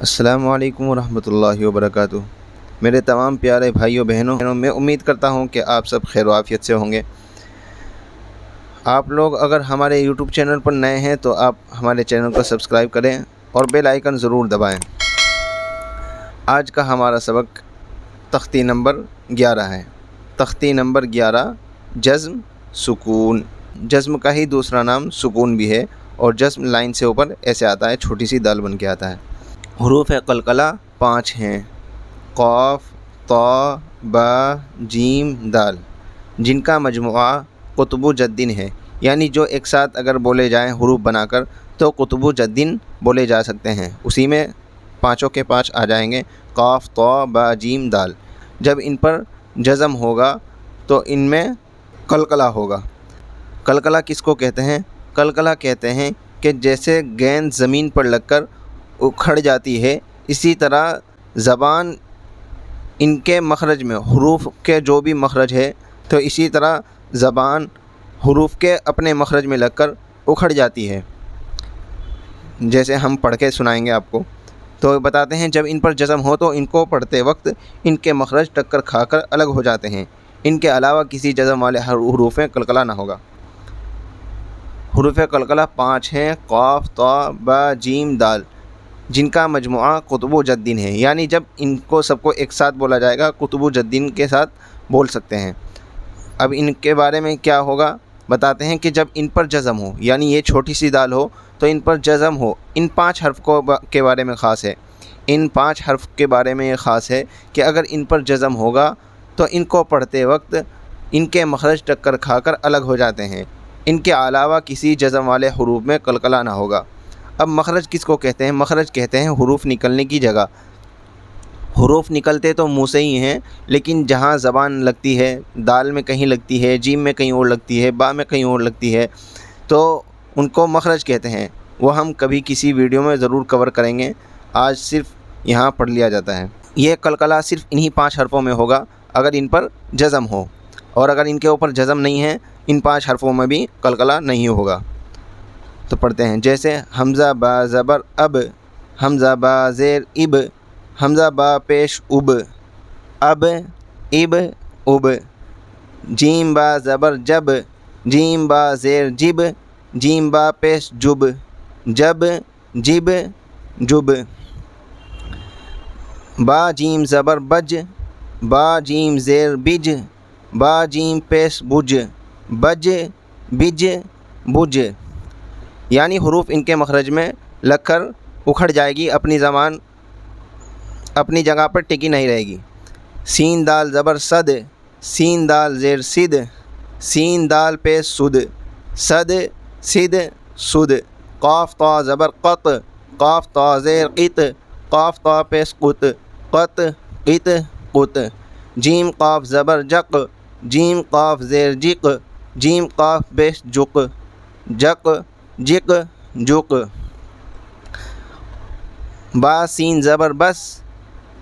السلام علیکم ورحمۃ اللہ وبرکاتہ۔ میرے تمام پیارے بھائیوں بہنوں، میں امید کرتا ہوں کہ آپ سب خیر و عافیت سے ہوں گے۔ آپ لوگ اگر ہمارے یوٹیوب چینل پر نئے ہیں تو آپ ہمارے چینل کو سبسکرائب کریں اور بیل آئیکن ضرور دبائیں۔ آج کا ہمارا سبق تختی نمبر 11 ہے۔ تختی نمبر 11 جزم سکون۔ جزم کا ہی دوسرا نام سکون بھی ہے، اور جزم لائن سے اوپر ایسے آتا ہے، چھوٹی سی دال بن کے آتا ہے۔ حروف قلقلہ 5 ہیں: قاف، طا، با، جیم، دال، جن کا مجموعہ قطب جدن ہے، یعنی جو ایک ساتھ اگر بولے جائیں حروف بنا کر تو قطب جدن بولے جا سکتے ہیں۔ اسی میں پانچوں کے 5 آ جائیں گے: قاف، طا، با، جیم، دال۔ جب ان پر جزم ہوگا تو ان میں قلقلہ ہوگا۔ قلقلہ کس کو کہتے ہیں؟ قلقلہ کہتے ہیں کہ جیسے گیند زمین پر لگ کر اکھڑ جاتی ہے، اسی طرح زبان ان کے مخرج میں، حروف کے جو بھی مخرج ہے، تو اسی طرح زبان حروف کے اپنے مخرج میں لگ کر اکھڑ جاتی ہے۔ جیسے ہم پڑھ کے سنائیں گے آپ کو، تو بتاتے ہیں جب ان پر جزم ہو تو ان کو پڑھتے وقت ان کے مخرج ٹکر کھا کر الگ ہو جاتے ہیں۔ ان کے علاوہ کسی جزم والے حروف قلقلہ نہ ہوگا۔ حروف قلقلہ 5 ہیں: قاف، طا، با، جیم، دال، جن کا مجموعہ قطب جدن ہے، یعنی جب ان کو سب کو ایک ساتھ بولا جائے گا قطب جدن کے ساتھ بول سکتے ہیں۔ اب ان کے بارے میں کیا ہوگا بتاتے ہیں کہ جب ان پر جزم ہو، یعنی یہ چھوٹی سی دال ہو تو ان پر جزم ہو، ان 5 حرف کے بارے میں خاص ہے۔ ان 5 حرف کے بارے میں یہ خاص ہے کہ اگر ان پر جزم ہوگا تو ان کو پڑھتے وقت ان کے مخرج ٹکر کھا کر الگ ہو جاتے ہیں۔ ان کے علاوہ کسی جزم والے حروف میں قلقلہ نہ ہوگا۔ اب مخرج کس کو کہتے ہیں؟ مخرج کہتے ہیں حروف نکلنے کی جگہ۔ حروف نکلتے تو منہ سے ہی ہیں، لیکن جہاں زبان لگتی ہے، دال میں کہیں لگتی ہے، جیم میں کہیں اور لگتی ہے، با میں کہیں اور لگتی ہے، تو ان کو مخرج کہتے ہیں۔ وہ ہم کبھی کسی ویڈیو میں ضرور کور کریں گے، آج صرف یہاں پڑھ لیا جاتا ہے۔ یہ قلقلہ صرف انہی 5 حرفوں میں ہوگا اگر ان پر جزم ہو، اور اگر ان کے اوپر جزم نہیں ہے، ان 5 حرفوں میں بھی قلقلہ نہیں ہوگا۔ تو پڑھتے ہیں جیسے حمزہ با زبر اب، حمزہ با زیر اب، حمزہ با پیش اب، اب، اب، اب، جیم با زبر جب، جیم با زیر جب، جیم با پیش جب، جب، جب، جب، با جیم زبر بج، با جیم زیر بج، با جیم پیش بج، بج، بج، بج، یعنی حروف ان کے مخرج میں لگ کر اکھڑ جائے گی، اپنی زبان اپنی جگہ پر ٹکی نہیں رہے گی۔ سین دال زبر صد، سین دال زیر سد، سین دال پیش سد، صد، سد، سد، قاف طا زبر قط، قاف طا زیر قط، قاف طا پیش قط، قط، قط، قط، جیم قاف زبر جق، جیم قاف زیر جق، جیم قاف پیش جق، جق، جق، جق، با سین زبر بس،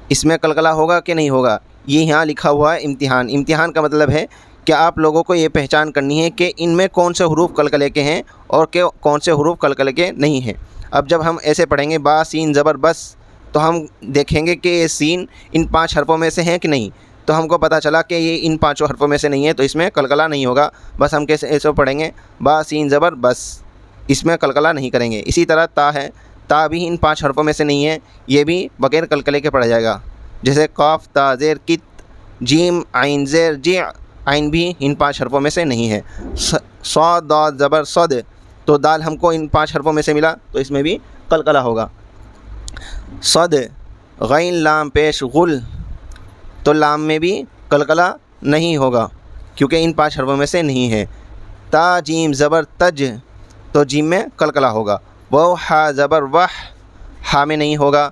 اس میں قلقلہ ہوگا کہ نہیں ہوگا؟ یہ یہاں لکھا ہوا ہے امتحان۔ امتحان کا مطلب ہے کہ آپ لوگوں کو یہ پہچان کرنی ہے کہ ان میں کون سے حروف قلقلے کے ہیں اور کون سے حروف قلقلے کے نہیں ہیں۔ اب جب ہم ایسے پڑھیں گے با سین زبر بس، تو ہم دیکھیں گے کہ یہ سین ان 5 حرفوں میں سے ہیں کہ نہیں، تو ہم کو پتہ چلا کہ یہ ان 5 حرفوں میں سے نہیں ہے، تو اس میں قلقلہ نہیں ہوگا۔ بس ہم کیسے ایسے پڑھیں گے؟ با سین زبر بس، اس میں قلقلہ نہیں کریں گے۔ اسی طرح تا ہے، تا بھی ان 5 حرفوں میں سے نہیں ہے، یہ بھی بغیر قلقلے کے پڑھا جائے گا۔ جیسے قاف تا زیر کت، جیم عین زیر جی، عین بھی ان 5 حرفوں میں سے نہیں ہے۔ صاد دال زبر صد، تو دال ہم کو ان 5 حرفوں میں سے ملا، تو اس میں بھی قلقلہ ہوگا۔ صد، غین لام پیش غل، تو لام میں بھی قلقلہ نہیں ہوگا کیونکہ ان 5 حرفوں میں سے نہیں ہے۔ تا جیم زبر تج، تو جیم میں قلقلہ ہوگا۔ وہ ہا زبر وح، ہا میں نہیں ہوگا۔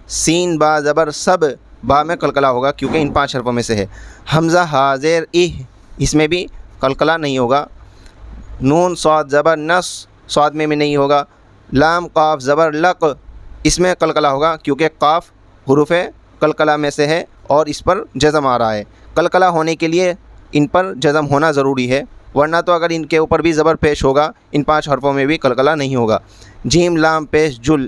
سین با زبر سب، با میں قلقلہ ہوگا کیونکہ ان 5 حرفوں میں سے ہے۔ حمزہ ہا زیر اہ، اس میں بھی قلقلہ نہیں ہوگا۔ نون صاد زبر نس، صاد میں نہیں ہوگا۔ لام قاف زبر لق، اس میں قلقلہ ہوگا کیونکہ قاف حروف قلقلہ میں سے ہے اور اس پر جزم آ رہا ہے۔ قلقلہ ہونے کے لیے ان پر جزم ہونا ضروری ہے، ورنہ تو اگر ان کے اوپر بھی زبر پیش ہوگا ان 5 حرفوں میں بھی قلقلہ نہیں ہوگا۔ جیم لام پیش جل،